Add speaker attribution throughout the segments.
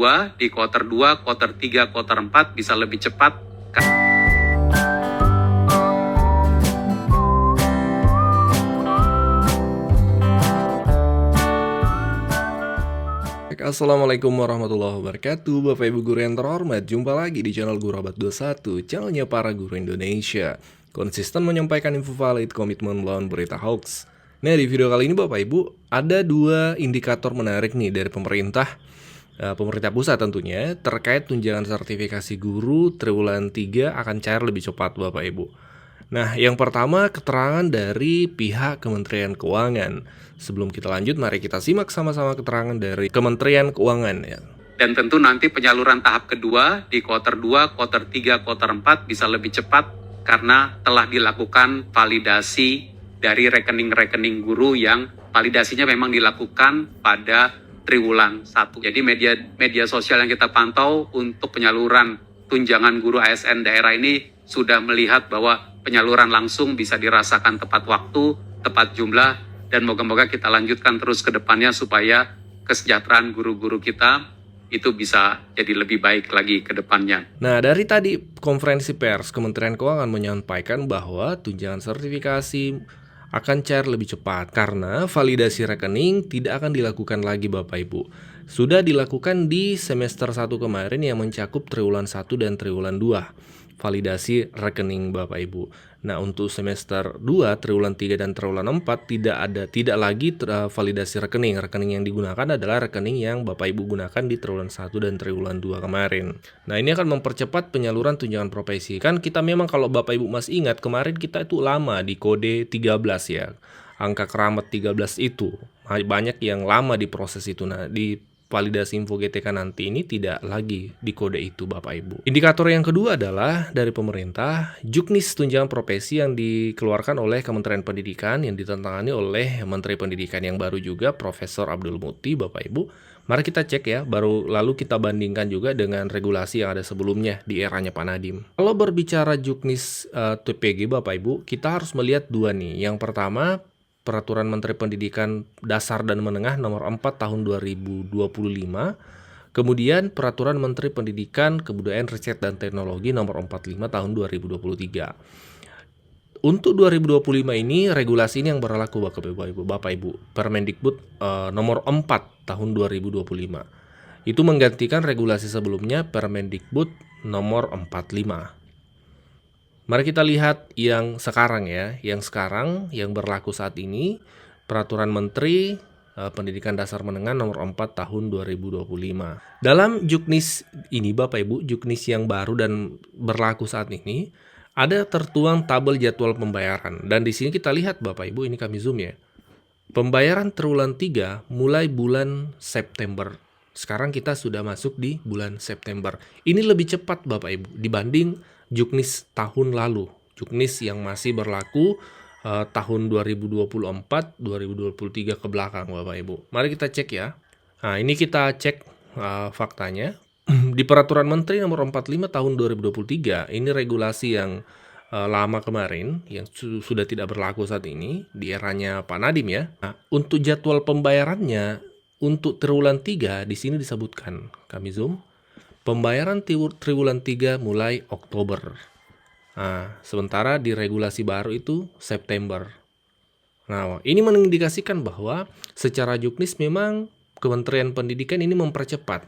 Speaker 1: di kuartal 2, kuartal 3, kuartal 4 bisa lebih cepat.
Speaker 2: Assalamualaikum warahmatullahi wabarakatuh, Bapak Ibu Guru yang terhormat. Jumpa lagi di channel Guru Abad 21, channelnya para guru Indonesia. Konsisten menyampaikan info valid, komitmen melawan berita hoax. Nah, di video kali ini Bapak Ibu, ada dua indikator menarik nih dari pemerintah pusat tentunya, terkait tunjangan sertifikasi guru triwulan 3 akan cair lebih cepat Bapak Ibu. Nah, yang pertama keterangan dari pihak Kementerian Keuangan. Sebelum kita lanjut, mari kita simak sama-sama keterangan dari Kementerian Keuangan ya.
Speaker 1: Dan tentu nanti penyaluran tahap kedua di kuartal 2, kuartal 3, kuartal 4 bisa lebih cepat karena telah dilakukan validasi dari rekening-rekening guru yang validasinya memang dilakukan pada triwulan 1. Jadi media sosial yang kita pantau untuk penyaluran tunjangan guru ASN daerah ini sudah melihat bahwa penyaluran langsung bisa dirasakan tepat waktu, tepat jumlah, dan moga-moga kita lanjutkan terus ke depannya supaya kesejahteraan guru-guru kita itu bisa jadi lebih baik lagi ke depannya.
Speaker 2: Nah, dari tadi konferensi pers, Kementerian Keuangan menyampaikan bahwa tunjangan sertifikasi akan cair lebih cepat karena validasi rekening tidak akan dilakukan lagi Bapak Ibu. Sudah dilakukan di semester 1 kemarin yang mencakup triwulan 1 dan triwulan 2. Validasi rekening Bapak Ibu. Nah, untuk semester 2, triwulan 3 dan triwulan 4 tidak lagi validasi rekening. Rekening yang digunakan adalah rekening yang Bapak Ibu gunakan di triwulan 1 dan triwulan 2 kemarin. Nah, ini akan mempercepat penyaluran tunjangan profesi. Kan kita memang kalau Bapak Ibu masih ingat kemarin kita itu lama di kode 13 ya. Angka keramat 13 itu. Banyak yang lama di proses itu. Nah, di validasi info GTK nanti ini tidak lagi di kode itu Bapak Ibu. Indikator yang kedua adalah dari pemerintah, juknis tunjangan profesi yang dikeluarkan oleh Kementerian Pendidikan yang ditantangani oleh Menteri Pendidikan yang baru juga Profesor Abdul Muti Bapak Ibu. Mari kita cek ya, lalu kita bandingkan juga dengan regulasi yang ada sebelumnya di eranya Pak Nadiem. Kalau berbicara juknis TPG Bapak Ibu, kita harus melihat dua nih. Yang pertama, Peraturan Menteri Pendidikan Dasar dan Menengah Nomor 4 Tahun 2025, kemudian Peraturan Menteri Pendidikan, Kebudayaan, Riset dan Teknologi Nomor 45 Tahun 2023. Untuk 2025 ini regulasi ini yang berlaku Bapak Ibu. Permendikbud Nomor 4 Tahun 2025. Itu menggantikan regulasi sebelumnya Permendikbud Nomor 45. Mari kita lihat yang sekarang ya. Yang sekarang yang berlaku saat ini Peraturan Menteri Pendidikan Dasar Menengah Nomor 4 Tahun 2025. Dalam juknis ini Bapak Ibu, juknis yang baru dan berlaku saat ini ada tertuang tabel jadwal pembayaran. Dan di sini kita lihat Bapak Ibu, ini kami zoom ya. Pembayaran triwulan 3 mulai bulan September. Sekarang kita sudah masuk di bulan September. Ini lebih cepat Bapak Ibu dibanding juknis tahun lalu. Juknis yang masih berlaku tahun 2024, 2023 ke belakang Bapak Ibu. Mari kita cek ya. Nah, ini kita cek faktanya. Di Peraturan Menteri Nomor 45 Tahun 2023, ini regulasi yang lama kemarin yang sudah tidak berlaku saat ini di eranya Pak Nadiem ya. Nah, untuk jadwal pembayarannya untuk triwulan 3 di sini disebutkan. Kami zoom. Pembayaran triwulan 3 mulai Oktober. Nah, sementara di regulasi baru itu September. Nah, ini mengindikasikan bahwa secara juknis memang Kementerian Pendidikan ini mempercepat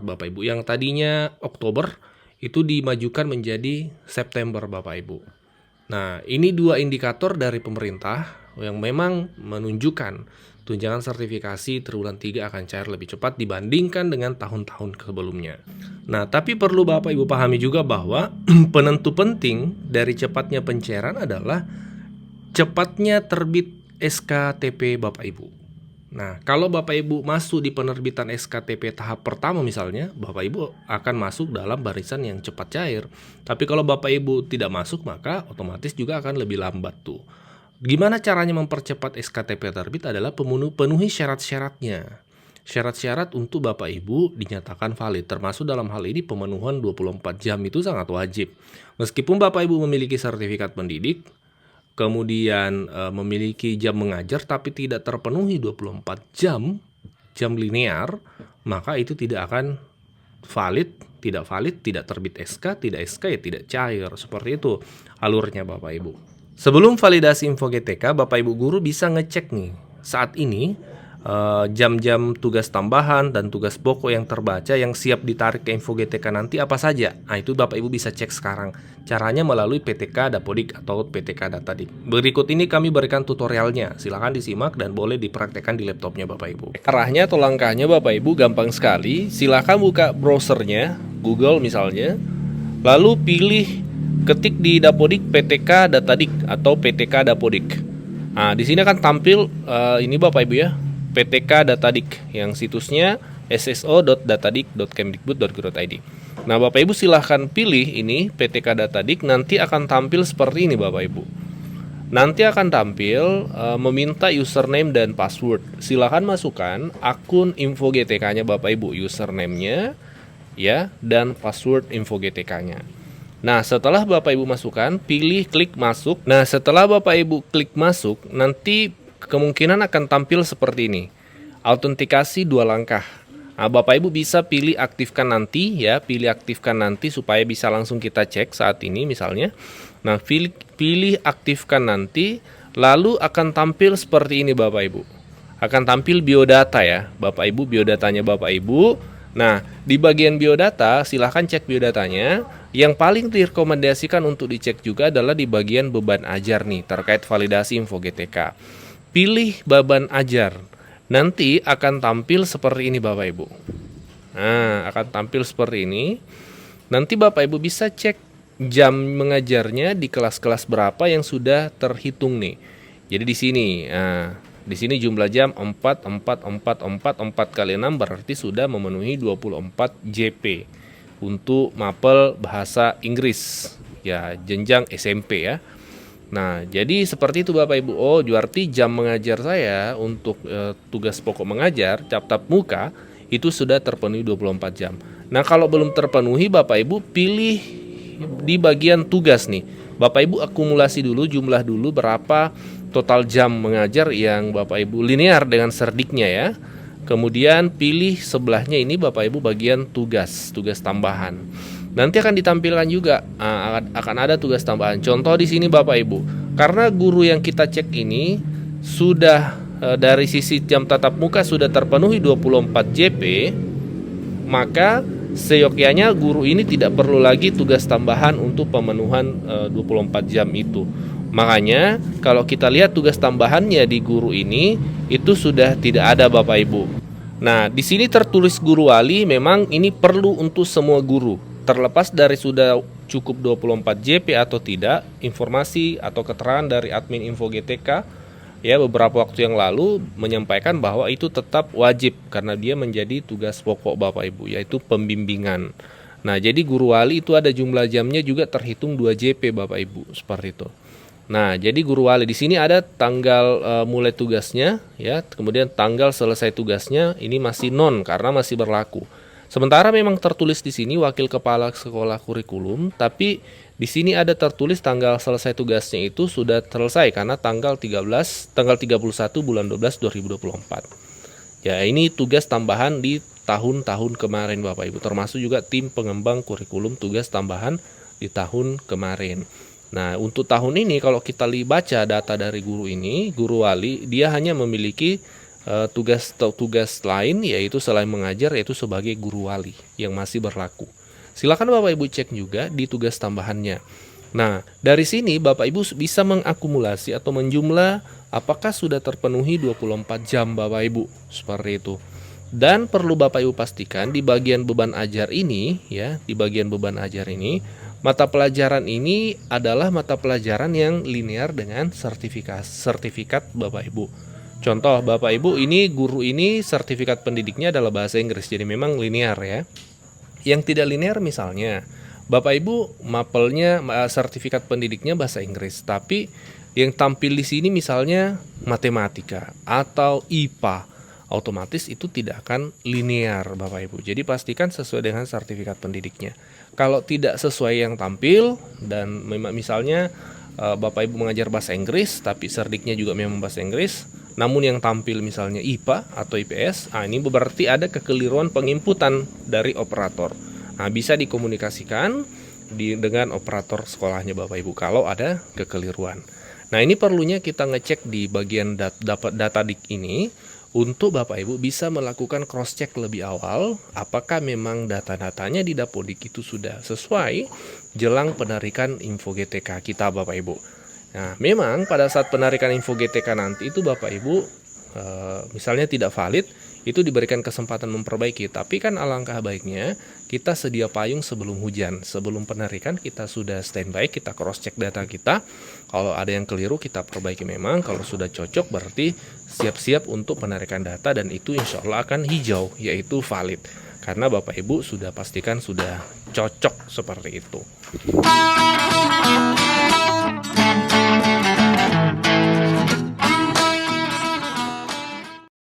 Speaker 2: Bapak Ibu. Yang tadinya Oktober itu dimajukan menjadi September Bapak Ibu. Nah, ini dua indikator dari pemerintah yang memang menunjukkan tunjangan sertifikasi triwulan 3 akan cair lebih cepat dibandingkan dengan tahun-tahun sebelumnya. Nah, tapi perlu Bapak Ibu pahami juga bahwa penentu penting dari cepatnya pencairan adalah cepatnya terbit SKTP Bapak Ibu. Nah, kalau Bapak Ibu masuk di penerbitan SKTP tahap pertama misalnya, Bapak Ibu akan masuk dalam barisan yang cepat cair. Tapi kalau Bapak Ibu tidak masuk, maka otomatis juga akan lebih lambat tuh. Gimana caranya mempercepat SKTP terbit adalah penuhi syarat-syaratnya. Syarat-syarat untuk Bapak Ibu dinyatakan valid, termasuk dalam hal ini pemenuhan 24 jam itu sangat wajib. Meskipun Bapak Ibu memiliki sertifikat pendidik, kemudian memiliki jam mengajar tapi tidak terpenuhi 24 jam, jam linear, maka itu tidak akan valid, tidak terbit SK, tidak SK ya tidak cair. Seperti itu alurnya Bapak Ibu. Sebelum validasi info GTK, Bapak Ibu guru bisa ngecek nih saat ini jam-jam tugas tambahan dan tugas pokok yang terbaca yang siap ditarik ke info GTK nanti apa saja. Nah, itu Bapak Ibu bisa cek sekarang. Caranya melalui PTK Dapodik atau PTK Datadik. Berikut ini kami berikan tutorialnya. Silahkan disimak dan boleh dipraktekkan di laptopnya Bapak Ibu. Arahnya atau langkahnya Bapak Ibu gampang sekali. Silahkan buka browsernya, Google misalnya. Lalu pilih ketik di Dapodik PTK Datadik atau PTK Dapodik. Nah, di sini akan tampil ini Bapak Ibu ya. PTK Datadik yang situsnya sso.datadik.kemdikbud.go.id. Nah, Bapak Ibu silahkan pilih ini PTK Datadik, nanti akan tampil seperti ini Bapak Ibu. Nanti akan tampil meminta username dan password. Silahkan masukkan akun info GTK-nya Bapak Ibu, username-nya ya dan password info GTK-nya. Nah, setelah Bapak Ibu masukkan, pilih klik masuk. Nah, setelah Bapak Ibu klik masuk, nanti kemungkinan akan tampil seperti ini. Autentikasi 2 langkah. Nah, Bapak Ibu bisa pilih aktifkan nanti ya, pilih aktifkan nanti supaya bisa langsung kita cek saat ini misalnya. Nah, pilih aktifkan nanti, lalu akan tampil seperti ini Bapak Ibu. Akan tampil biodata ya, Bapak Ibu, biodatanya Bapak Ibu. Nah, di bagian biodata silahkan cek biodatanya. Yang paling direkomendasikan untuk dicek juga adalah di bagian beban ajar nih terkait validasi info GTK. Pilih beban ajar. Nanti akan tampil seperti ini Bapak Ibu. Nah, akan tampil seperti ini. Nanti Bapak Ibu bisa cek jam mengajarnya di kelas-kelas berapa yang sudah terhitung nih. Jadi di sini, di sini jumlah jam 4 kali 6 berarti sudah memenuhi 24 JP untuk mapel bahasa Inggris ya, jenjang SMP ya. Nah, jadi seperti itu Bapak Ibu. Oh, berarti jam mengajar saya untuk tugas pokok mengajar, tatap muka, itu sudah terpenuhi 24 jam. Nah, kalau belum terpenuhi Bapak Ibu pilih di bagian tugas nih. Bapak Ibu akumulasi dulu, jumlah dulu berapa total jam mengajar yang Bapak Ibu linear dengan serdiknya ya. Kemudian pilih sebelahnya ini Bapak Ibu bagian tugas tambahan. Nanti akan ditampilkan juga akan ada tugas tambahan. Contoh di sini Bapak Ibu, karena guru yang kita cek ini sudah dari sisi jam tatap muka sudah terpenuhi 24 JP, maka seyogyanya guru ini tidak perlu lagi tugas tambahan untuk pemenuhan 24 jam itu. Makanya kalau kita lihat tugas tambahannya di guru ini itu sudah tidak ada Bapak Ibu. Nah, di sini tertulis guru wali, memang ini perlu untuk semua guru. Terlepas dari sudah cukup 24 JP atau tidak, informasi atau keterangan dari admin info GTK ya beberapa waktu yang lalu menyampaikan bahwa itu tetap wajib karena dia menjadi tugas pokok Bapak Ibu, yaitu pembimbingan. Nah, jadi guru wali itu ada jumlah jamnya juga terhitung 2 JP Bapak Ibu, seperti itu. Nah, jadi guru wali di sini ada tanggal mulai tugasnya ya, kemudian tanggal selesai tugasnya ini masih non karena masih berlaku. Sementara memang tertulis di sini wakil kepala sekolah kurikulum, tapi di sini ada tertulis tanggal selesai tugasnya itu sudah selesai karena tanggal 31 bulan 12 2024. Ya, ini tugas tambahan di tahun-tahun kemarin Bapak Ibu, termasuk juga tim pengembang kurikulum tugas tambahan di tahun kemarin. Nah, untuk tahun ini kalau kita baca data dari guru ini, guru wali, dia hanya memiliki tugas lain yaitu selain mengajar yaitu sebagai guru wali yang masih berlaku. Silakan Bapak Ibu cek juga di tugas tambahannya. Nah, dari sini Bapak Ibu bisa mengakumulasi atau menjumlah apakah sudah terpenuhi 24 jam Bapak Ibu, seperti itu. Dan perlu Bapak Ibu pastikan di bagian beban ajar ini ya, di bagian beban ajar ini mata pelajaran ini adalah mata pelajaran yang linear dengan sertifikat Bapak Ibu. Contoh Bapak Ibu, ini guru ini sertifikat pendidiknya adalah bahasa Inggris, jadi memang linear ya. Yang tidak linear misalnya Bapak Ibu mapelnya sertifikat pendidiknya bahasa Inggris, tapi yang tampil di sini misalnya matematika atau IPA, otomatis itu tidak akan linear Bapak Ibu. Jadi pastikan sesuai dengan sertifikat pendidiknya. Kalau tidak sesuai yang tampil dan misalnya Bapak Ibu mengajar bahasa Inggris tapi serdiknya juga memang bahasa Inggris, Namun yang tampil misalnya IPA atau IPS, ini berarti ada kekeliruan penginputan dari operator. Nah, bisa dikomunikasikan dengan operator sekolahnya Bapak Ibu kalau ada kekeliruan. Nah, ini perlunya kita ngecek di bagian data dik ini untuk Bapak Ibu bisa melakukan cross check lebih awal apakah memang data-datanya di Dapodik itu sudah sesuai jelang penarikan info GTK kita Bapak Ibu. Nah, memang pada saat penarikan info GTK nanti itu Bapak Ibu misalnya tidak valid, itu diberikan kesempatan memperbaiki. Tapi kan alangkah baiknya kita sedia payung sebelum hujan. Sebelum penarikan kita sudah standby, kita cross check data kita. Kalau ada yang keliru kita perbaiki memang. Kalau sudah cocok berarti siap-siap untuk penarikan data dan itu insya Allah akan hijau, yaitu valid. Karena Bapak Ibu sudah pastikan sudah cocok seperti itu.